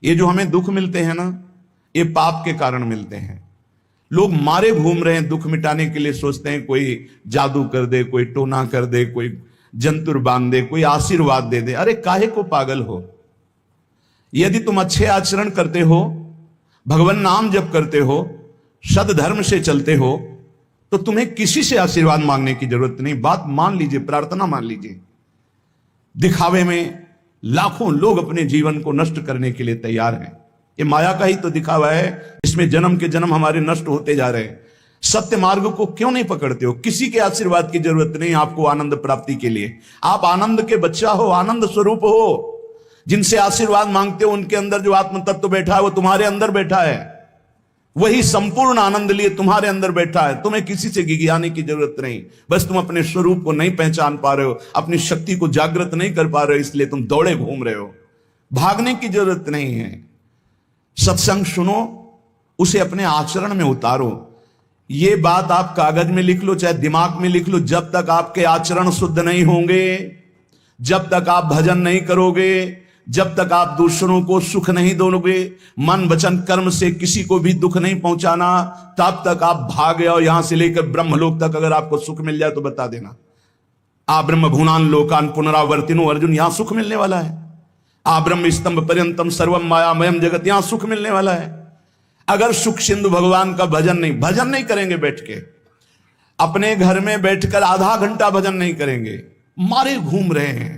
ये जो हमें दुख मिलते हैं ना, ये पाप के कारण मिलते हैं। लोग मारे घूम रहे हैं दुख मिटाने के लिए, सोचते हैं कोई जादू कर दे, कोई टोना कर दे, कोई जंतुर बांध दे, कोई आशीर्वाद दे दे। अरे काहे को पागल हो? यदि तुम अच्छे आचरण करते हो, भगवान नाम जप करते हो, सदधर्म से चलते हो, तो तुम्हें किसी से आशीर्वाद मांगने की जरूरत नहीं। बात मान लीजिए, प्रार्थना मान लीजिए। दिखावे में लाखों लोग अपने जीवन को नष्ट करने के लिए तैयार हैं। ये माया का ही तो दिखावा है, इसमें जन्म के जन्म हमारे नष्ट होते जा रहे हैं। सत्य मार्ग को क्यों नहीं पकड़ते हो? किसी के आशीर्वाद की जरूरत नहीं आपको आनंद प्राप्ति के लिए। आप आनंद के बच्चा हो, आनंद स्वरूप हो। जिनसे आशीर्वाद मांगते हो उनके अंदर जो आत्म तत्व बैठा है वो तुम्हारे अंदर बैठा है। वही संपूर्ण आनंद लिए तुम्हारे अंदर बैठा है। तुम्हें किसी से गिगियाने की जरूरत नहीं। बस तुम अपने स्वरूप को नहीं पहचान पा रहे हो, अपनी शक्ति को जागृत नहीं कर पा रहे हो, इसलिए तुम दौड़े घूम रहे हो। भागने की जरूरत नहीं है। सत्संग सुनो, उसे अपने आचरण में उतारो। ये बात आप कागज में लिख लो, चाहे दिमाग में लिख लो। जब तक आपके आचरण शुद्ध नहीं होंगे, जब तक आप भजन नहीं करोगे, जब तक आप दूसरों को सुख नहीं दोगे, मन वचन कर्म से किसी को भी दुख नहीं पहुंचाना, तब तक आप भागे। और यहां से लेकर ब्रह्मलोक तक अगर आपको सुख मिल जाए तो बता देना। आ ब्रह्म भुवनान लोकान पुनरावर्तिनो, अर्जुन यहां सुख मिलने वाला है। आ ब्रह्म स्तंभ पर्यंतम सर्वम मायामयम जगत, यहां सुख मिलने वाला है। अगर सुख सिंधु भगवान का भजन नहीं करेंगे, बैठ के अपने घर में बैठकर आधा घंटा भजन नहीं करेंगे, मारे घूम रहे हैं,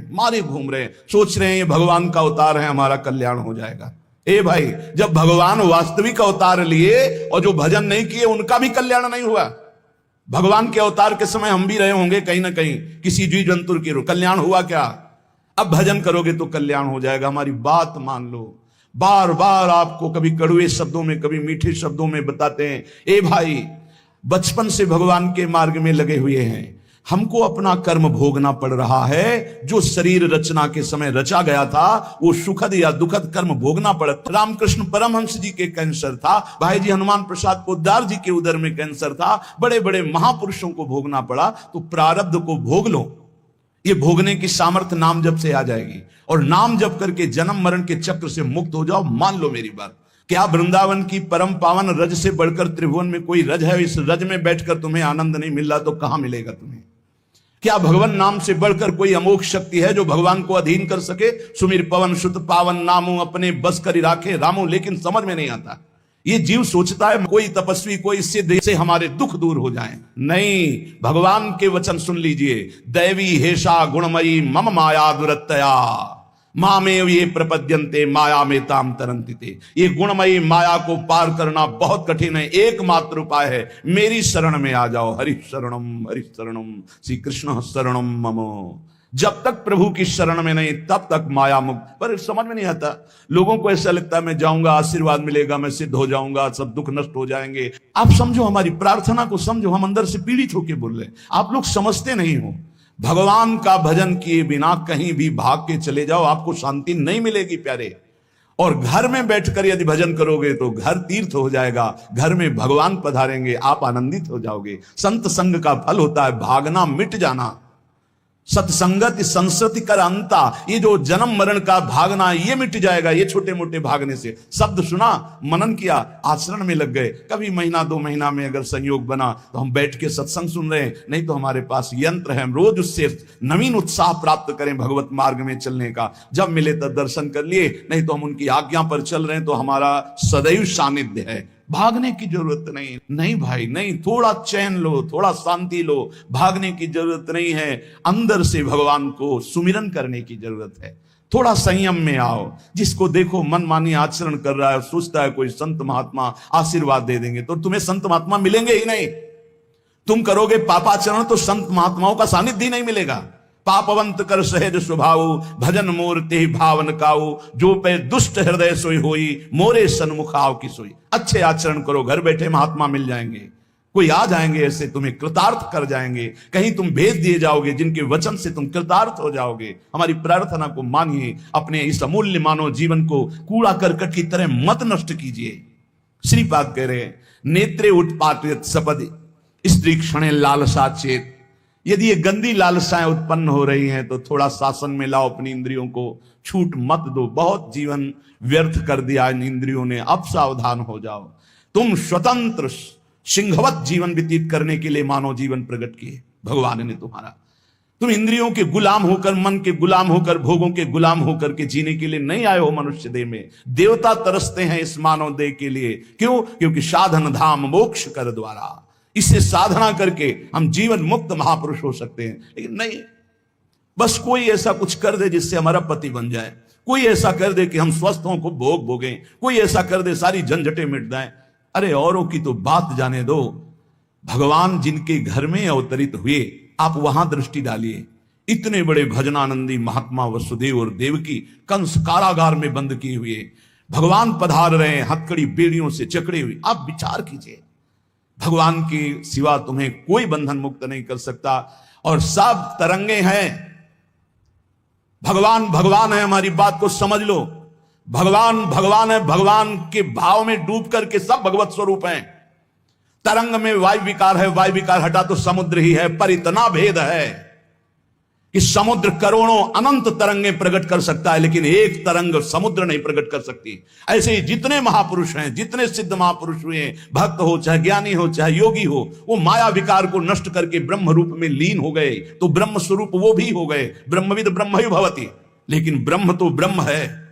सोच रहे हैं ये भगवान का अवतार है, हमारा कल्याण हो जाएगा। ए भाई, जब भगवान वास्तविक अवतार लिए और जो भजन नहीं किए उनका भी कल्याण नहीं हुआ। भगवान के अवतार के समय हम भी रहे होंगे कहीं ना कहीं, किसी जीव जंतु के कल्याण हुआ क्या? अब भजन करोगे तो कल्याण हो जाएगा। हमारी बात मान लो। बार बार आपको कभी कड़वे शब्दों में, कभी मीठे शब्दों में बताते हैं, ए भाई, बचपन से भगवान के मार्ग में लगे हुए हैं, हमको अपना कर्म भोगना पड़ रहा है। जो शरीर रचना के समय रचा गया था, वो सुखद या दुखद कर्म भोगना पड़ा। रामकृष्ण परमहंस जी के कैंसर था, भाई जी हनुमान प्रसाद पोद्दार जी के उदर में कैंसर था, बड़े बड़े महापुरुषों को भोगना पड़ा। तो प्रारब्ध को भोग लो। ये भोगने की सामर्थ्य नाम जप से आ जाएगी, और नाम जप करके जन्म मरण के चक्र से मुक्त हो जाओ। मान लो मेरी बात। क्या वृंदावन की परम पावन रज से बढ़कर त्रिभुवन में कोई रज है? इस रज में बैठकर तुम्हें आनंद नहीं मिल रहा तो कहां मिलेगा तुम्हें? क्या भगवान नाम से बढ़कर कोई अमोघ शक्ति है जो भगवान को अधीन कर सके? सुमिर पवन सुत पावन नामो, अपने बस करी राखे रामो। लेकिन समझ में नहीं आता। ये जीव सोचता है कोई तपस्वी, कोई सिद्ध से हमारे दुख दूर हो जाएं। नहीं, भगवान के वचन सुन लीजिए। दैवी हेषा गुणमयी मम माया दुरत्तया मामेव ये प्रपद्यन्ते माया में ताम तरंतिते। ये गुणमयी माया को पार करना बहुत कठिन है। एकमात्र उपाय है, मेरी शरण में आ जाओ। हरि शरणम श्री कृष्ण शरणम मम। जब तक प्रभु की शरण में नहीं, तब तक माया मुक्त। पर समझ में नहीं आता। लोगों को ऐसा लगता है मैं जाऊंगा, आशीर्वाद मिलेगा, मैं सिद्ध हो जाऊंगा, सब दुख नष्ट हो जाएंगे। आप समझो, हमारी प्रार्थना को समझो। हम अंदर से पीड़ित होकर बोल रहे हैं, आप लोग समझते नहीं हो। भगवान का भजन किए बिना कहीं भी भाग के चले जाओ, आपको शांति नहीं मिलेगी प्यारे। और घर में बैठकर यदि भजन करोगे तो घर तीर्थ हो जाएगा, घर में भगवान पधारेंगे, आप आनंदित हो जाओगे। संत संग का फल होता है भागना, मिट जाना। सत्संगति संसति कर अंता, ये जो जन्म मरण का भागना, ये मिट जाएगा। ये छोटे मोटे भागने से, शब्द सुना, मनन किया, आचरण में लग गए। कभी महीना 2 महीना में अगर संयोग बना तो हम बैठ के सत्संग सुन रहे हैं, नहीं तो हमारे पास यंत्र है, हम रोज उससे नवीन उत्साह प्राप्त करें भगवत मार्ग में चलने का। जब मिले तब दर्शन कर लिए, नहीं तो हम उनकी आज्ञा पर चल रहे हैं, तो हमारा सदैव सानिध्य है। भागने की जरूरत नहीं भाई, नहीं। थोड़ा चैन लो, थोड़ा शांति लो। भागने की जरूरत नहीं है। अंदर से भगवान को सुमिरन करने की जरूरत है। थोड़ा संयम में आओ। जिसको देखो मनमानी आचरण कर रहा है, सोचता है कोई संत महात्मा आशीर्वाद दे देंगे, तो तुम्हें संत महात्मा मिलेंगे ही नहीं। तुम करोगे पापाचरण तो संत महात्माओं का सानिध्य ही नहीं मिलेगा। पापवंत कर सहज स्वभाव, भजन मूर्ति भावन काऊ, जो पे दुष्ट हृदय सोई होई, मोरे सन्मुख आओ की सोई। अच्छे आचरण करो, घर बैठे महात्मा मिल जाएंगे। कोई आ जाएंगे ऐसे, तुम्हें कृतार्थ कर जाएंगे। कहीं तुम भेज दिए जाओगे जिनके वचन से तुम कृतार्थ हो जाओगे। हमारी प्रार्थना को मानिए। अपने इस अमूल्य मानव जीवन को कूड़ा करकट की तरह मत नष्ट कीजिए। श्रीपाद कह रहे हैं, नेत्रे उत्पाटित सपदि स्त्री क्षणे लालसा चेत। यदि ये गंदी लालसाएं उत्पन्न हो रही हैं तो थोड़ा शासन में लाओ अपनी इंद्रियों को, छूट मत दो। बहुत जीवन व्यर्थ कर दिया इन इंद्रियों ने, अब सावधान हो जाओ। तुम स्वतंत्र सिंहवत जीवन व्यतीत करने के लिए मानव जीवन प्रकट किए भगवान ने तुम्हारा। तुम इंद्रियों के गुलाम होकर, मन के गुलाम होकर, भोगों के गुलाम होकर के जीने के लिए नहीं आए हो मनुष्य देह में। देवता तरसते हैं इस मानव देह के लिए। क्यों? क्योंकि साधन धाम मोक्ष कर द्वारा, इससे साधना करके हम जीवन मुक्त महापुरुष हो सकते हैं। लेकिन नहीं, बस कोई ऐसा कुछ कर दे जिससे हमारा पति बन जाए, कोई ऐसा कर दे कि हम स्वस्थ हों को भोग भोगें, कोई ऐसा कर दे सारी झंझटें मिट जाएं। अरे औरों की तो बात जाने दो, भगवान जिनके घर में अवतरित हुए आप वहां दृष्टि डालिए। इतने बड़े भजनानंदी महात्मा वसुदेव और देवकी कंस कारागार में बंद किए हुए भगवान पधार रहे हैं, हथकड़ी बेड़ियों से जकड़े हुए। आप विचार कीजिए, भगवान के सिवा तुम्हें कोई बंधन मुक्त नहीं कर सकता। और सब तरंगे हैं, भगवान भगवान है, हमारी बात को समझ लो। भगवान भगवान है, भगवान के भाव में डूब करके सब भगवत स्वरूप हैं। तरंग में वायु विकार है, वायु विकार हटा तो समुद्र ही है। पर इतना भेद है कि समुद्र करोड़ों अनंत तरंगे प्रकट कर सकता है, लेकिन एक तरंग समुद्र नहीं प्रकट कर सकती। ऐसे ही जितने महापुरुष हैं, जितने सिद्ध महापुरुष हुए हैं, भक्त हो चाहे ज्ञानी हो चाहे योगी हो, वो माया विकार को नष्ट करके ब्रह्म रूप में लीन हो गए, तो ब्रह्म स्वरूप वो भी हो गए। ब्रह्मविद ब्रह्म ही भवति। लेकिन ब्रह्म तो ब्रह्म है,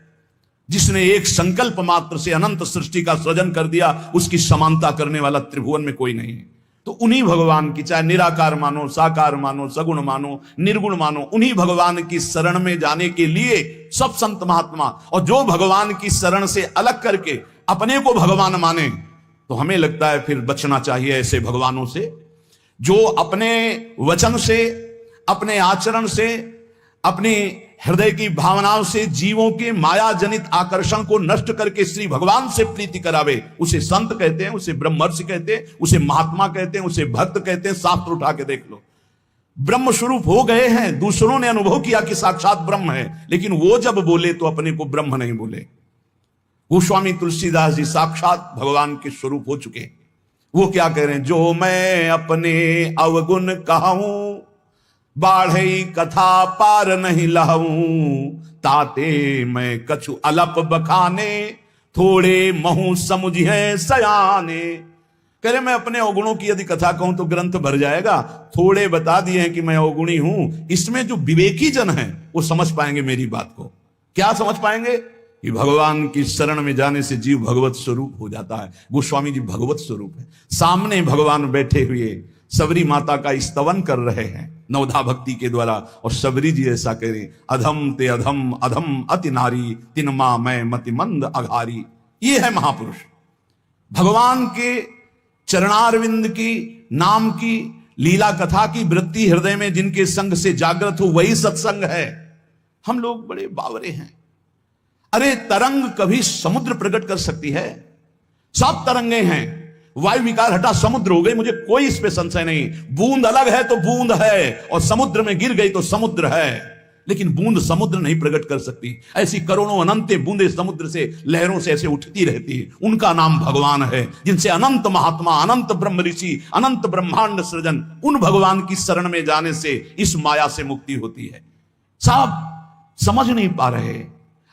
जिसने एक संकल्प मात्र से अनंत सृष्टि का सृजन कर दिया, उसकी समानता करने वाला त्रिभुवन में कोई नहीं है। तो उन्हीं भगवान की, चाहे निराकार मानो, साकार मानो, सगुण मानो, निर्गुण मानो, उन्हीं भगवान की शरण में जाने के लिए सब संत महात्मा, और जो भगवान की शरण से अलग करके अपने को भगवान माने, तो हमें लगता है फिर बचना चाहिए ऐसे भगवानों से, जो अपने वचन से, अपने आचरण से, अपनी हृदय की भावनाओं से जीवों के माया जनित आकर्षण को नष्ट करके श्री भगवान से प्रीति करावे। उसे संत कहते हैं, उसे ब्रह्मर्षि कहते हैं, उसे महात्मा कहते हैं, उसे भक्त कहते हैं। शास्त्र उठा के देख लो, ब्रह्म स्वरूप हो गए हैं। दूसरों ने अनुभव किया कि साक्षात ब्रह्म है, लेकिन वो जब बोले तो अपने को ब्रह्म नहीं बोले। वो स्वामी तुलसीदास जी साक्षात भगवान के स्वरूप हो चुके। वो क्या कह रहे हैं? जो मैं अपने अवगुण कहूं, बाढ़े कथा पार नहीं लहूं, ताते मैं कछु अलप बखाने, थोड़े महू समुझे सयाने। कह रहे मैं अपने अवगुणों की यदि कथा कहूं तो ग्रंथ भर जाएगा। थोड़े बता दिए हैं कि मैं अवगुणी हूं, इसमें जो विवेकी जन हैं वो समझ पाएंगे मेरी बात को। क्या समझ पाएंगे? कि भगवान की शरण में जाने से जीव भगवत स्वरूप हो जाता है। गोस्वामी जी भगवत स्वरूप है, सामने भगवान बैठे हुए सबरी माता का स्तवन कर रहे हैं नवधा भक्ति के द्वारा। और सबरी जी ऐसा कह रहे, अधम ते अधम, अधम अति नारी, तिनमा मैं मति मंद अघारी। ये है महापुरुष। भगवान के चरणारविंद की, नाम की, लीला कथा की वृत्ति हृदय में जिनके संग से जागृत हो, वही सत्संग है। हम लोग बड़े बावरे हैं। अरे तरंग कभी समुद्र प्रकट कर सकती है? सब तरंगे हैं। वायु विकार हटा समुद्र हो गई, मुझे कोई इस पे संशय नहीं। बूंद अलग है तो बूंद है, और समुद्र में गिर गई तो समुद्र है। लेकिन बूंद समुद्र नहीं प्रकट कर सकती। ऐसी करोड़ों अनंत बूंदे समुद्र से, लहरों से ऐसे उठती रहती है। उनका नाम भगवान है, जिनसे अनंत महात्मा, अनंत ब्रह्म ऋषि, अनंत ब्रह्मांड सृजन, उन भगवान की शरण में जाने से इस माया से मुक्ति होती है। साहब समझ नहीं पा रहे।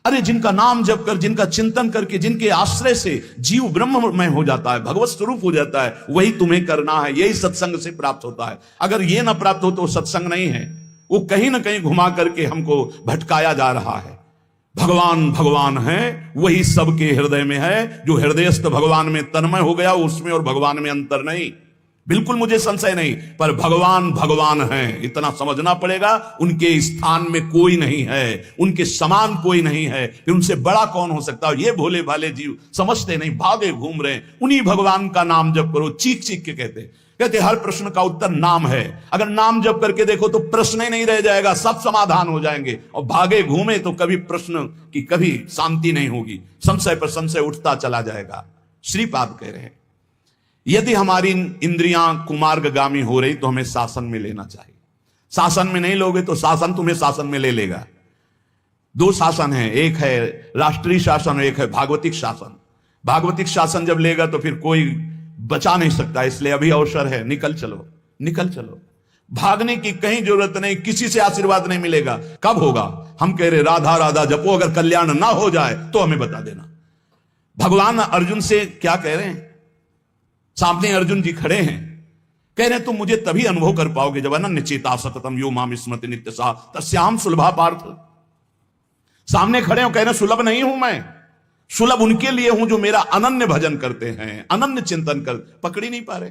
अरे जिनका नाम जप कर, जिनका चिंतन करके, जिनके आश्रय से जीव ब्रह्ममय हो जाता है, भगवत स्वरूप हो जाता है, वही तुम्हें करना है। यही सत्संग से प्राप्त होता है। अगर ये ना प्राप्त हो तो सत्संग नहीं है। वो कहीं ना कहीं घुमा करके हमको भटकाया जा रहा है। भगवान भगवान है, वही सबके हृदय में है। जो हृदयस्थ भगवान में तन्मय हो गया, उसमें और भगवान में अंतर नहीं। बिल्कुल मुझे संशय नहीं, पर भगवान भगवान हैं, इतना समझना पड़ेगा। उनके स्थान में कोई नहीं है, उनके समान कोई नहीं है, फिर उनसे बड़ा कौन हो सकता है? ये भोले भाले जीव समझते नहीं, भागे घूम रहे हैं। उन्हीं भगवान का नाम जप करो। चीख चीख के कहते हर प्रश्न का उत्तर नाम है। अगर नाम जप करके देखो तो प्रश्न ही नहीं रह जाएगा, सब समाधान हो जाएंगे। और भागे घूमे तो कभी प्रश्न की कभी शांति नहीं होगी, संशय पर संशय उठता चला जाएगा। श्रीपाद कह रहे हैं, यदि हमारी इंद्रियां कुमार्गगामी हो रही तो हमें शासन में लेना चाहिए। शासन में नहीं लोगे तो शासन तुम्हें शासन में ले लेगा। दो शासन है, एक है राष्ट्रीय शासन और एक है भागवतिक शासन। भागवतिक शासन जब लेगा तो फिर कोई बचा नहीं सकता, इसलिए अभी अवसर है, निकल चलो निकल चलो। भागने की कहीं जरूरत नहीं, किसी से आशीर्वाद नहीं मिलेगा। कब होगा? हम कह रहे राधा राधा जपो, अगर कल्याण ना हो जाए तो हमें बता देना। भगवान अर्जुन से क्या कह रहे हैं? सामने अर्जुन जी खड़े हैं, कह रहे हैं तुम मुझे तभी अनुभव कर पाओगे जब अनन्य चेता सततम यो माम स्मृति नित्य सा तस्याम सुलभा पार्थ। सामने खड़े हो, कह रहे सुलभ नहीं हूं मैं, सुलभ उनके लिए हूं जो मेरा अनन्य भजन करते हैं, अनन्य चिंतन कर। पकड़ ही नहीं पा रहे,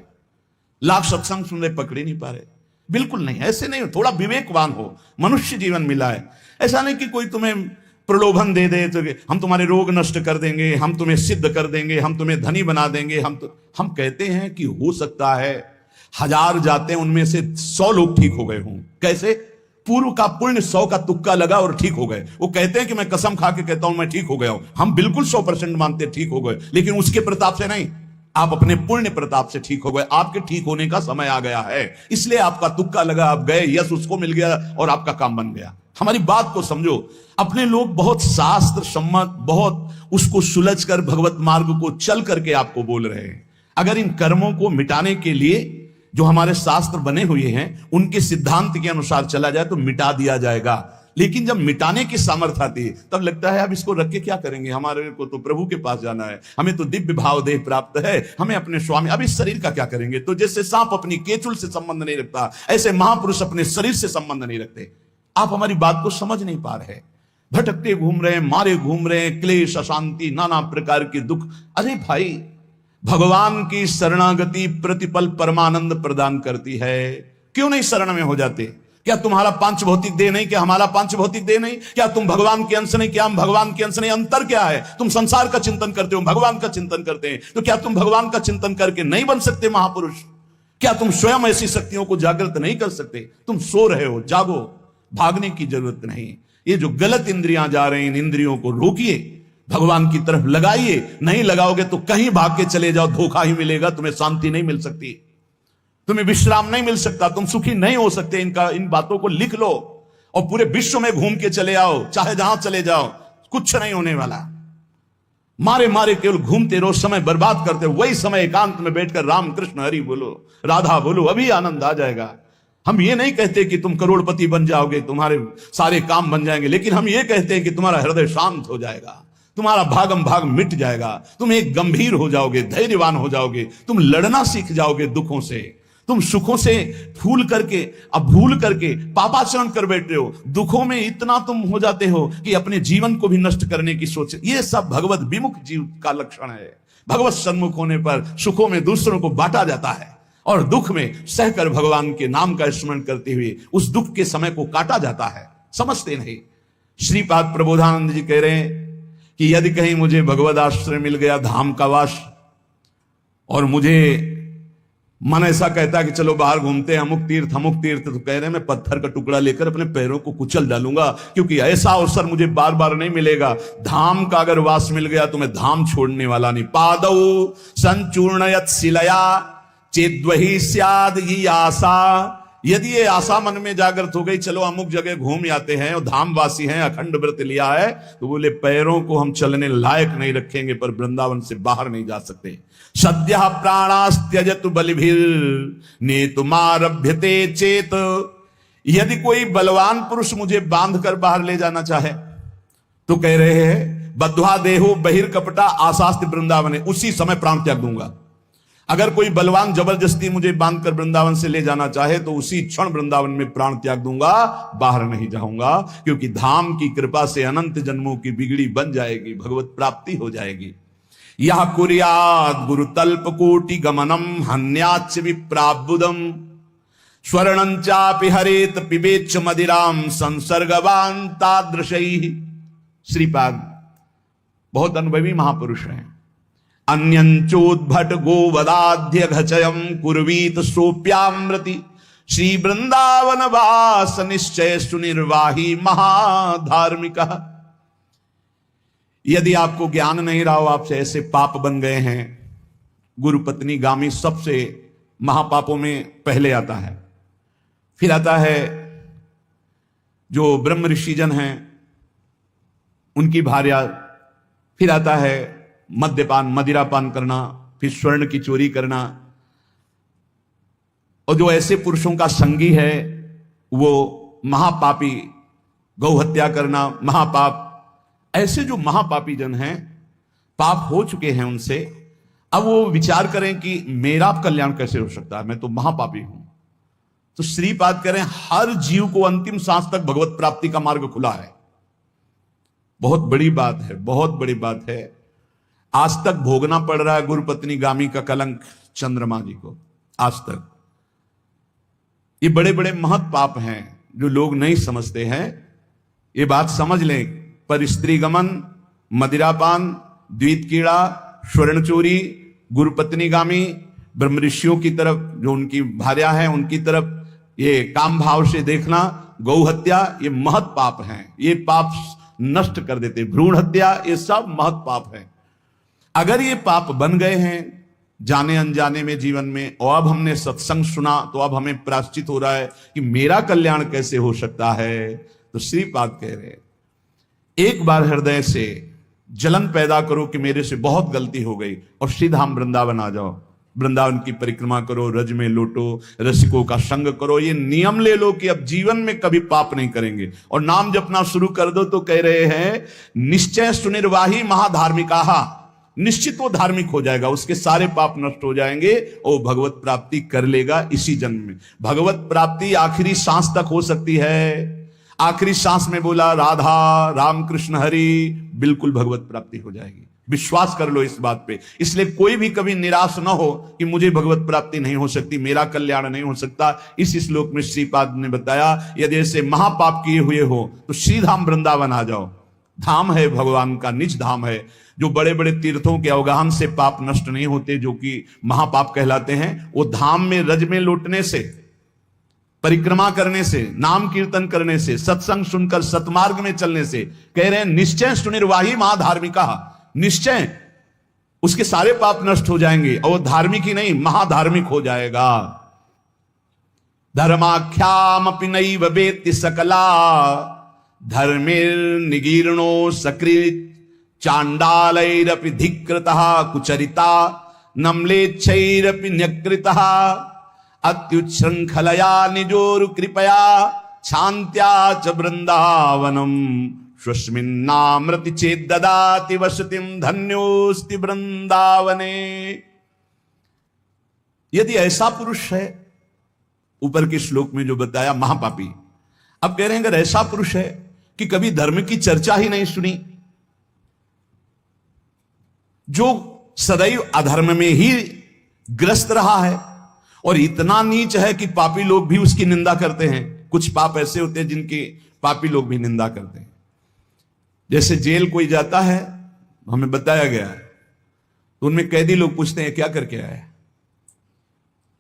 लाख सत्संग सुन रहे, पकड़ ही नहीं पा रहे। बिल्कुल नहीं, ऐसे नहीं हो। थोड़ा विवेकवान हो, मनुष्य जीवन मिला है। ऐसा नहीं कि कोई तुम्हें प्रलोभन दे दे तो हम तुम्हारे रोग नष्ट कर देंगे, हम तुम्हें सिद्ध कर देंगे, हम तुम्हें धनी बना देंगे। हम कहते हैं कि हो सकता है 1000 जाते हैं, उनमें से 100 लोग ठीक हो गए हों। कैसे? पूर्व का पुण्य 100 का तुक्का लगा और ठीक हो गए। वो कहते हैं कि मैं कसम खा के कहता हूं मैं ठीक हो गया हूं। हम बिल्कुल 100% मानते ठीक हो गए, लेकिन उसके प्रताप से नहीं, आप अपने पुण्य प्रताप से ठीक हो गए। आपके ठीक होने का समय आ गया है, इसलिए आपका तुक्का लगा, आप गए, यश उसको मिल गया और आपका काम बन गया। हमारी बात को समझो। अपने लोग बहुत शास्त्र सम्मत, बहुत उसको सुलझ कर भगवत मार्ग को चल करके आपको बोल रहे हैं। अगर इन कर्मों को मिटाने के लिए जो हमारे शास्त्र बने हुए हैं उनके सिद्धांत के अनुसार चला जाए तो मिटा दिया जाएगा। लेकिन जब मिटाने की सामर्थ्य आती है तब लगता है अब इसको रख के क्या करेंगे, हमारे को तो प्रभु के पास जाना है, हमें तो दिव्य भाव देह प्राप्त है, हमें अपने स्वामी, अब इस शरीर का क्या करेंगे। तो जैसे सांप अपनी केचुल से संबंध नहीं रखता, ऐसे महापुरुष अपने शरीर से संबंध नहीं रखते। आप हमारी बात को समझ नहीं पा रहे, भटकते घूम रहे हैं, मारे घूम रहे हैं, क्लेश, अशांति, नाना प्रकार के दुख। अरे भाई, भगवान की शरणागति प्रतिपल परमानंद प्रदान करती है। क्यों नहीं शरण में हो जाते? क्या तुम्हारा पांच भौतिक देह नहीं? क्या हमारा पांच भौतिक देह नहीं? क्या तुम भगवान के अंश नहीं? क्या हम भगवान के अंश नहीं? अंतर क्या है? तुम संसार का चिंतन करते हो, भगवान का चिंतन करते हैं, तो क्या तुम भगवान का चिंतन करके नहीं बन सकते महापुरुष? क्या तुम स्वयं ऐसी शक्तियों को जागृत नहीं कर सकते? तुम सो रहे हो, जागो, भागने की जरूरत नहीं। ये जो गलत इंद्रियां जा रही हैं, इन इंद्रियों को रोकिए, भगवान की तरफ लगाइए। नहीं लगाओगे तो कहीं भाग के चले जाओ, धोखा ही मिलेगा, तुम्हें शांति नहीं मिल सकती, तुम्हें विश्राम नहीं मिल सकता, तुम सुखी नहीं हो सकते। इन बातों को लिख लो और पूरे विश्व में घूम के चले आओ, चाहे जहां चले जाओ, कुछ नहीं होने वाला। मारे मारे केवल घूमते रहो, समय बर्बाद करते हो। वही समय एकांत में बैठकर राम कृष्ण हरि बोलो, राधा बोलो, अभी आनंद आ जाएगा। हम ये नहीं कहते कि तुम करोड़पति बन जाओगे, तुम्हारे सारे काम बन जाएंगे, लेकिन हम ये कहते हैं कि तुम्हारा हृदय शांत हो जाएगा, तुम्हारा भागम भाग मिट जाएगा, तुम एक गंभीर हो जाओगे, धैर्यवान हो जाओगे, तुम लड़ना सीख जाओगे दुखों से, तुम सुखों से भूल करके पापाचरण कर बैठे हो। दुखों में इतना तुम हो जाते हो कि अपने जीवन को भी नष्ट करने की सोच। ये सब भगवत विमुख जीव का लक्षण है। भगवत सन्मुख होने पर सुखों में दूसरों को बांटा जाता है और दुख में सहकर भगवान के नाम का स्मरण करते हुए उस दुख के समय को काटा जाता है। समझते नहीं। श्रीपाद प्रबोधानंद जी कह रहे हैं कि यदि कहीं मुझे भगवद आश्रय मिल गया, धाम का वास, और मुझे मन ऐसा कहता है कि चलो बाहर घूमते हैं, अमुक तीर्थ, तो कह रहे हैं मैं पत्थर का टुकड़ा लेकर अपने पैरों को कुचल डालूंगा, क्योंकि ऐसा अवसर मुझे बार बार नहीं मिलेगा। धाम का अगर वास मिल गया तो मैं धाम छोड़ने वाला नहीं। पादौ संचूर्णयत शिलया चेद्वही स्याद ही आशा। यदि ये आशा मन में जागृत हो गई, चलो अमुक जगह घूम आते हैं और धामवासी हैं, अखंड व्रत लिया है, तो बोले पैरों को हम चलने लायक नहीं रखेंगे, पर वृंदावन से बाहर नहीं जा सकते। सद्य प्राणास्त्यजतु बलिभिर नेतुमारभ्यते चेत। यदि कोई बलवान पुरुष मुझे बांध कर बाहर ले जाना चाहे तो कह रहे हैं बद्ध्वा देहो बहिर्कपटा आशास्ति वृंदावन, उसी समय प्राण त्याग दूंगा। अगर कोई बलवान जबरदस्ती मुझे बांधकर वृंदावन से ले जाना चाहे तो उसी क्षण वृंदावन में प्राण त्याग दूंगा, बाहर नहीं जाऊंगा, क्योंकि धाम की कृपा से अनंत जन्मों की बिगड़ी बन जाएगी, भगवत प्राप्ति हो जाएगी। यह कुर्यात् गुरु तल्प कोटि गमनम हन्याच विप्राबुदम स्वर्णंचापि हरेत पिबेच्च मदिराम संसर्गवान तादृशैः। श्रीपाद बहुत अनुभवी महापुरुष हैं। अन्यंचोद्भट गोवदाध्य घचयम कुर्वीत सोप्यामृति श्री वृंदावन वास निश्चय सुनिर्वाही महाधार्मिका। यदि आपको ज्ञान नहीं रहा हो, आपसे ऐसे पाप बन गए हैं, गुरु पत्नी गामी सबसे महापापों में पहले आता है, फिर आता है जो ब्रह्म ऋषिजन हैं उनकी भार्या, फिर आता है मद्यपान, मदिरापान करना, फिर स्वर्ण की चोरी करना, और जो ऐसे पुरुषों का संगी है वो महापापी, गौ हत्या करना महापाप, ऐसे जो महापापी जन हैं, पाप हो चुके हैं उनसे, अब वो विचार करें कि मेरा कल्याण कैसे हो सकता है, मैं तो महापापी हूं। तो श्रीपाद कह रहे हैं हर जीव को अंतिम सांस तक भगवत प्राप्ति का मार्ग खुला है। बहुत बड़ी बात है, बहुत बड़ी बात है। आज तक भोगना पड़ रहा है गुरुपत्नी गामी का कलंक चंद्रमा जी को, आज तक। ये बड़े बड़े महत पाप हैं जो लोग नहीं समझते हैं। ये बात समझ लें, पर स्त्री गमन, मदिरापान, द्वित कीड़ा, स्वर्ण चोरी, गुरुपत्नी गामी, ब्रह्म ऋषियों की तरफ जो उनकी भार्या है उनकी तरफ ये काम भाव से देखना, गौ हत्या, ये महत पाप हैं। ये पाप नष्ट कर देते। भ्रूण हत्या, ये सब महत पाप है। अगर ये पाप बन गए हैं जाने अनजाने में जीवन में, और अब हमने सत्संग सुना तो अब हमें प्रायश्चित हो रहा है कि मेरा कल्याण कैसे हो सकता है। तो श्रीपाद कह रहे हैं एक बार हृदय से जलन पैदा करो कि मेरे से बहुत गलती हो गई, और सीधा हम वृंदावन आ जाओ, वृंदावन की परिक्रमा करो, रज में लौटो, रसिकों का संग करो। ये नियम ले लो कि अब जीवन में कभी पाप नहीं करेंगे, और नाम जपना शुरू कर दो। तो कह रहे हैं निश्चय सुनिर्वाही महाधार्मिका, निश्चित वो धार्मिक हो जाएगा, उसके सारे पाप नष्ट हो जाएंगे और भगवत प्राप्ति कर लेगा इसी जन्म में। भगवत प्राप्ति आखिरी सांस तक हो सकती है। आखिरी सांस में बोला राधा राम कृष्ण हरि, बिल्कुल भगवत प्राप्ति हो जाएगी। विश्वास कर लो इस बात पे। इसलिए कोई भी कभी निराश ना हो कि मुझे भगवत प्राप्ति नहीं हो सकती, मेरा कल्याण नहीं हो सकता। इस श्लोक में श्रीपाद ने बताया यदि ऐसे महापाप किए हुए हो तो सीधा वृंदावन आ जाओ। धाम है भगवान का, निज धाम है। जो बड़े बड़े तीर्थों के अवगाहन से पाप नष्ट नहीं होते, जो कि महापाप कहलाते हैं, वो धाम में रज में लौटने से, परिक्रमा करने से, नाम कीर्तन करने से, सत्संग सुनकर सतमार्ग में चलने से। कह रहे हैं निश्चय सुनिर्वाही महाधार्मिका, निश्चय उसके सारे पाप नष्ट हो जाएंगे और वो धार्मिक ही नहीं महाधार्मिक हो जाएगा। धर्माख्याम अपि नैव वेत्ति सकला, धर्मिर्निगीर्णो सकृत, चांडालैरपि धिकृतः कुचरिता, नम्लेच्छैरपि न्यकृतः, अत्युच्छृंखलया निजोरु कृपया, शान्त्या च वृंदावनम, स्वस्मिन्नामृति चेद ददाति वसतिम, धन्योस्ति वृंदावने। यदि ऐसा पुरुष है, ऊपर के श्लोक में जो बताया महापापी, अब कह रहे हैं अगर ऐसा पुरुष है कि कभी धर्म की चर्चा ही नहीं सुनी, जो सदैव अधर्म में ही ग्रस्त रहा है, और इतना नीच है कि पापी लोग भी उसकी निंदा करते हैं। कुछ पाप ऐसे होते हैं जिनकी पापी लोग भी निंदा करते हैं। जैसे जेल कोई जाता है, हमें बताया गया है, तो उनमें कैदी लोग पूछते हैं क्या करके आया है,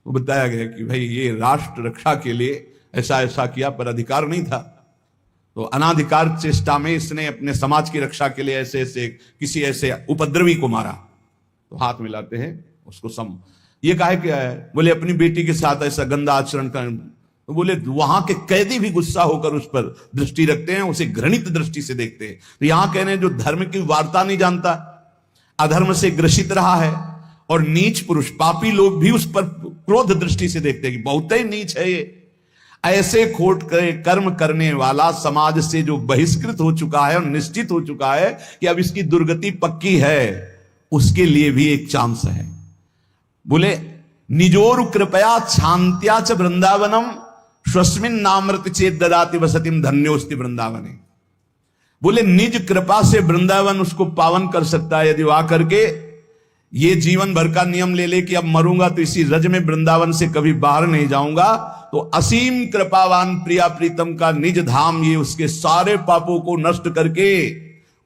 वो बताया गया कि भाई ये राष्ट्र रक्षा के लिए ऐसा ऐसा किया, पर अधिकार नहीं था, तो अनाधिकार चेष्टा में इसने अपने समाज की रक्षा के लिए ऐसे ऐसे किसी ऐसे उपद्रवी को मारा। तो हाथ मिलाते हैं उसको ये काहे क्या है, बोले अपनी बेटी के साथ ऐसा गंदा आचरण कर। तो बोले वहां के कैदी भी गुस्सा होकर उस पर दृष्टि रखते हैं, उसे घृणित दृष्टि से देखते हैं। तो यहां कह रहे हैं जो धर्म की वार्ता नहीं जानता, अधर्म से ग्रसित रहा है, और नीच पुरुष पापी लोग भी उस पर क्रोध दृष्टि से देखते हैं कि बहुत ही नीच है ये। ऐसे खोट कर्म करने वाला समाज से जो बहिष्कृत हो चुका है और निश्चित हो चुका है कि अब इसकी दुर्गति पक्की है, उसके लिए भी एक चांस है। बोले निजोरु कृपया शांत्या च वृंदावनम, स्वस्मिन नामृत चेत ददाति वसतिम, धन्योस्ति वृंदावने। बोले निज कृपा से वृंदावन उसको पावन कर सकता है यदि वहां करके ये जीवन भर का नियम ले ले कि अब मरूंगा तो इसी रज में वृंदावन से कभी बाहर नहीं जाऊंगा, तो असीम कृपावान प्रिया प्रीतम का निज धाम ये उसके सारे पापों को नष्ट करके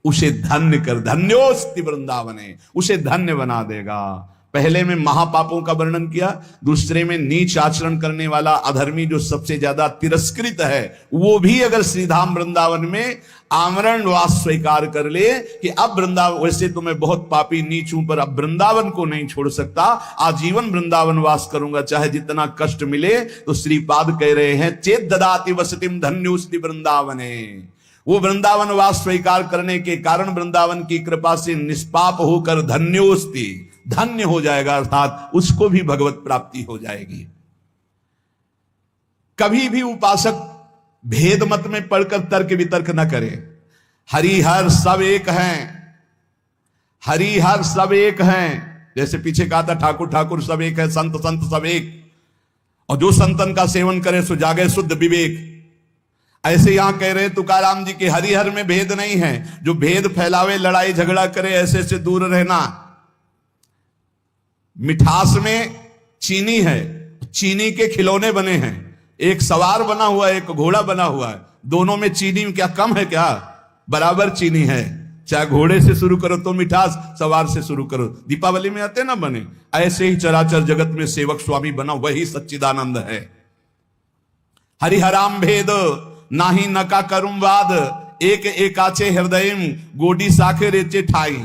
उसे धन्य कर, धन्योस्ति वृंदावने, उसे धन्य बना देगा। पहले में महापापों का वर्णन किया, दूसरे में नीच आचरण करने वाला अधर्मी जो सबसे ज्यादा तिरस्कृत है, वो भी अगर श्रीधाम वृंदावन में आमरण वास स्वीकार कर ले कि अब वृंदावन, वैसे तो मैं बहुत पापी नीच हूं पर अब वृंदावन को नहीं छोड़ सकता, आजीवन वृंदावन वास करूंगा चाहे जितना कष्ट मिले। तो श्रीपाद कह रहे हैं चेत ददाति वसतिम, धन्योस्ति वृंदावने। वो वृंदावन वास स्वीकार करने के कारण वृंदावन की कृपा से निष्पाप होकर धन्योस्ति, धन्य हो जाएगा, अर्थात उसको भी भगवत प्राप्ति हो जाएगी। कभी भी उपासक भेद मत में पढ़कर तर्क वितर्क न करे। हरिहर सब एक हैं, हरिहर सब एक हैं। जैसे पीछे कहा था ठाकुर ठाकुर सब एक है, संत संत सब एक, और जो संतन का सेवन करे सो जागे शुद्ध विवेक। ऐसे यहां कह रहे तुकाराम जी के हरिहर में भेद नहीं है। जो भेद फैलावे, लड़ाई झगड़ा करे, ऐसे से दूर रहना। मिठास में चीनी है, चीनी के खिलौने बने हैं, एक सवार बना हुआ है, एक घोड़ा बना हुआ है। दोनों में चीनी क्या कम है क्या? बराबर चीनी है। चाहे घोड़े से शुरू करो तो मिठास, सवार से शुरू करो। दीपावली में आते ना बने, ऐसे ही चराचर जगत में सेवक स्वामी बना वही सच्चिदानंद है। हरिहराम भेद नाही नका करुम वाद, एक एकाचे हृदयम गोडी साखे रेचे ठाई।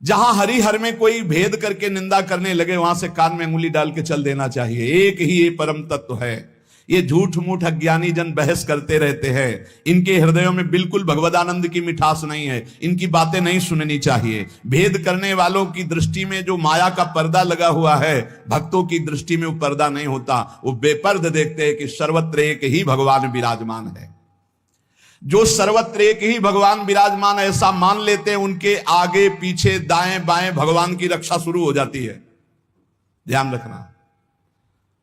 जहां हरिहर में कोई भेद करके निंदा करने लगे, वहां से कान में उंगली डाल के चल देना चाहिए। एक ही ये परम तत्व है। ये झूठ मूठ अज्ञानी जन बहस करते रहते हैं, इनके हृदयों में बिल्कुल भगवदानंद की मिठास नहीं है, इनकी बातें नहीं सुननी चाहिए। भेद करने वालों की दृष्टि में जो माया का पर्दा लगा हुआ है, भक्तों की दृष्टि में वो पर्दा नहीं होता। वो बेपर्द देखते हैं कि सर्वत्र एक ही भगवान विराजमान है। जो सर्वत्र एक ही भगवान विराजमान ऐसा मान लेते हैं, उनके आगे पीछे दाएं बाएं भगवान की रक्षा शुरू हो जाती है। ध्यान रखना।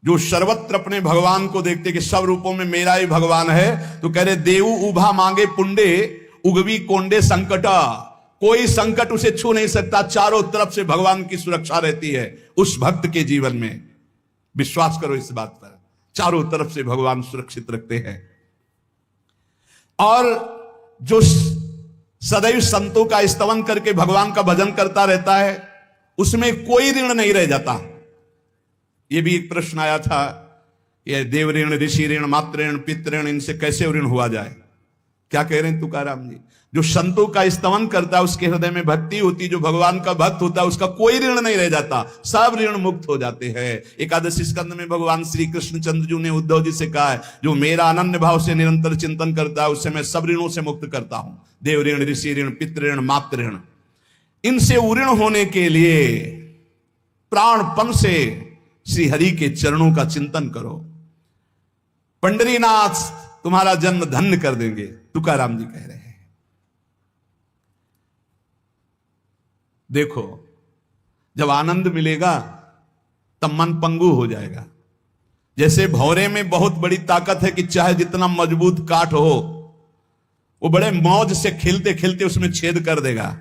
जो सर्वत्र अपने भगवान को देखते कि सब रूपों में मेरा ही भगवान है, तो कह रहे देवु उभा मांगे पुंडे उगवी कोंडे संकटा। कोई संकट उसे छू नहीं सकता, चारों तरफ से भगवान की सुरक्षा रहती है उस भक्त के जीवन में। विश्वास करो इस बात पर, चारों तरफ से भगवान सुरक्षित रखते हैं। और जो सदैव संतों का स्तवन करके भगवान का भजन करता रहता है, उसमें कोई ऋण नहीं रह जाता। ये भी एक प्रश्न आया था, ये देव ऋण, ऋषि ऋण, मातृ ऋण, पितृ ऋण, इनसे कैसे ऋण हुआ जाए? क्या कह रहे हैं तुकाराम जी? जो संतों का स्तवन करता है, उसके हृदय में भक्ति होती, जो भगवान का भक्त होता है, उसका कोई ऋण नहीं रह जाता, सब ऋण मुक्त हो जाते हैं। एकादशी स्कंद में भगवान श्री कृष्ण चंद्र जी ने उद्धव जी से कहा है, जो मेरा अनन्य भाव से निरंतर चिंतन करता है, उससे मैं सब ऋणों से मुक्त करता हूं। देव ऋण, ऋषि ऋण, पितृ ऋण, मातृ ऋण, इनसे उऋण होने के लिए प्राणपन से श्री हरि के चरणों का चिंतन करो। पंडरीनाथ तुम्हारा जन्म धन्य कर देंगे, तुकाराम जी कह रहे हैं। देखो, जब आनंद मिलेगा तब मन पंगु हो जाएगा। जैसे भौरे में बहुत बड़ी ताकत है कि चाहे जितना मजबूत काठ हो, वो बड़े मौज से खिलते खिलते उसमें छेद कर देगा।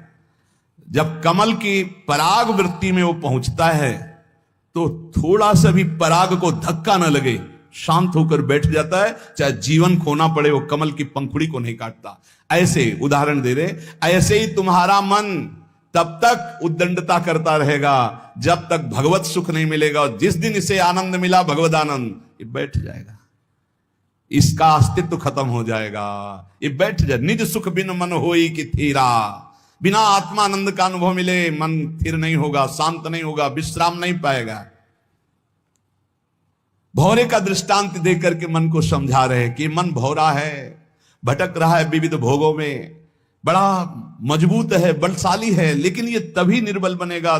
जब कमल की पराग वृत्ति में वो पहुंचता है, तो थोड़ा सा भी पराग को धक्का न लगे, शांत होकर बैठ जाता है। चाहे जीवन खोना पड़े, वो कमल की पंखुड़ी को नहीं काटता। ऐसे उदाहरण दे रहे, ऐसे ही तुम्हारा मन तब तक उद्दंडता करता रहेगा जब तक भगवत सुख नहीं मिलेगा। और जिस दिन इसे आनंद मिला, भगवत आनंद, ये बैठ जाएगा, इसका अस्तित्व खत्म हो जाएगा, ये बैठ जाए। निज सुख बिन मन होई कि थीरा। बिना आत्मानंद का अनुभव मिले मन स्थिर नहीं होगा, शांत नहीं होगा, विश्राम नहीं पाएगा। भौरे का दृष्टांत देकर के मन को समझा रहे कि मन भौरा है, भटक रहा है विविध भोगों में, बड़ा मजबूत है, बलशाली है, लेकिन ये तभी निर्बल बनेगा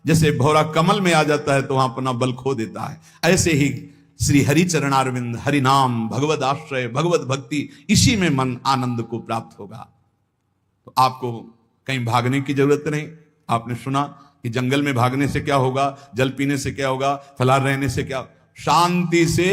जैसे भौरा कमल में आ जाता है तो वहां अपना बल खो देता है। ऐसे ही श्री हरि चरणारविंद, हरि नाम, भगवत आश्रय, भगवत भक्ति, इसी में मन आनंद को प्राप्त होगा। तो आपको कहीं भागने की जरूरत नहीं। आपने सुना कि जंगल में भागने से क्या होगा, जल पीने से क्या होगा, फलाहार रहने से क्या? शांति से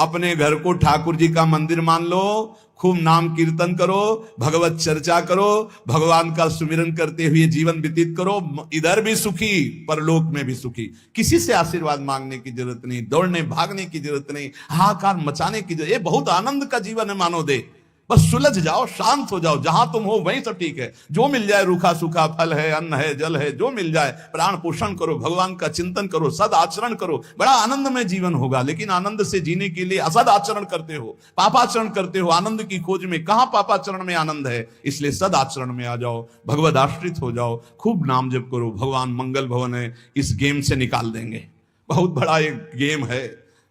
अपने घर को ठाकुर जी का मंदिर मान लो, खूब नाम कीर्तन करो, भगवत चर्चा करो, भगवान का सुमिरन करते हुए जीवन व्यतीत करो। इधर भी सुखी, परलोक में भी सुखी। किसी से आशीर्वाद मांगने की जरूरत नहीं, दौड़ने भागने की जरूरत नहीं, हाहाकार मचाने की जरूरत। ये बहुत आनंद का जीवन है मानो दे। बस सुलझ जाओ, शांत हो जाओ, जहां तुम हो वहीं सब ठीक है। जो मिल जाए, रूखा सूखा फल है, अन्न है, जल है, जो मिल जाए, प्राण पोषण करो, भगवान का चिंतन करो, सद आचरण करो, बड़ा आनंदमय जीवन होगा। लेकिन आनंद से जीने के लिए असद आचरण करते हो, पापाचरण करते हो, आनंद की खोज में। कहां पापाचरण में आनंद है? इसलिए सद आचरण में आ जाओ, भगवद आश्रित हो जाओ, खूब नाम जप करो। भगवान मंगल भवन है, इस गेम से निकाल देंगे। बहुत बड़ा एक गेम है,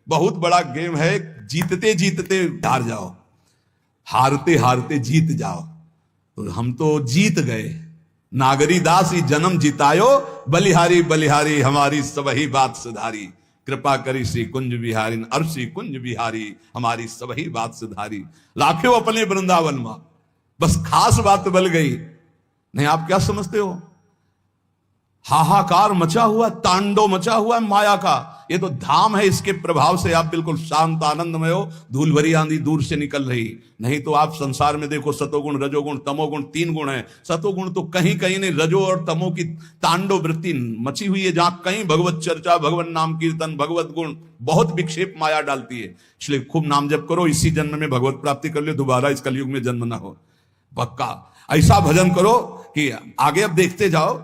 बहुत बड़ा गेम है। जीतते जीतते हार जाओ, हारते हारते जीत जाओ। तो हम तो जीत गए। नागरी दास ही जन्म जितायो, बलिहारी बलिहारी हमारी सबही बात सुधारी। कृपा करी श्री कुंज बिहारी, अरसी कुंज बिहारी हमारी सबही बात सुधारी। लाखों अपने वृंदावन में, बस खास बात बल गई। नहीं, आप क्या समझते हो, हाहाकार मचा हुआ, तांडव मचा हुआ है माया का। ये तो धाम है, इसके प्रभाव से आप बिल्कुल शांत आनंदमय हो, धूल भरी आंधी दूर से निकल रही। नहीं तो आप संसार में देखो, सतोगुण रजोगुण तमोगुण 3 गुण है। सतोगुण तो कहीं कहीं नहीं, रजो और तमो की तांडव वृत्ति मची हुई है, जहां कहीं भगवत चर्चा, भगवत नाम कीर्तन, भगवत गुण, बहुत विक्षेप माया डालती है। इसलिए खूब नाम जप करो, इसी जन्म में भगवत प्राप्ति कर लो, दोबारा इस कलयुग में जन्म ना हो। पक्का ऐसा भजन करो कि आगे अब देखते जाओ।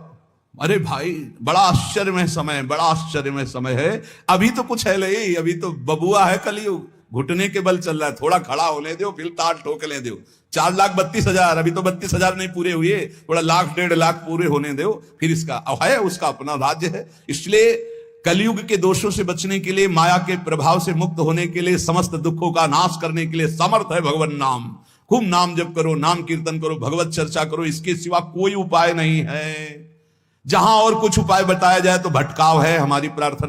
अरे भाई, बड़ा आश्चर्यमय समय, बड़ा आश्चर्यमय समय है। अभी तो कुछ है नहीं, अभी तो बबुआ है कलयुग, घुटने के बल चल रहा है। थोड़ा खड़ा होने दो, फिर ताल ठोक ले दो। 4,32,000, अभी तो 32,000 नहीं पूरे हुए, थोड़ा 1,00,000 1,50,000 पूरे होने दो, फिर इसका है, उसका अपना राज्य है। इसलिए कलयुग के दोषों से बचने के लिए, माया के प्रभाव से मुक्त होने के लिए, समस्त दुखों का नाश करने के लिए समर्थ है भगवान नाम। खूब नाम जप करो, नाम कीर्तन करो, भगवत चर्चा करो, इसके सिवा कोई उपाय नहीं है। जहां और कुछ उपाय बताया जाए तो भटकाव है। हमारी प्रार्थना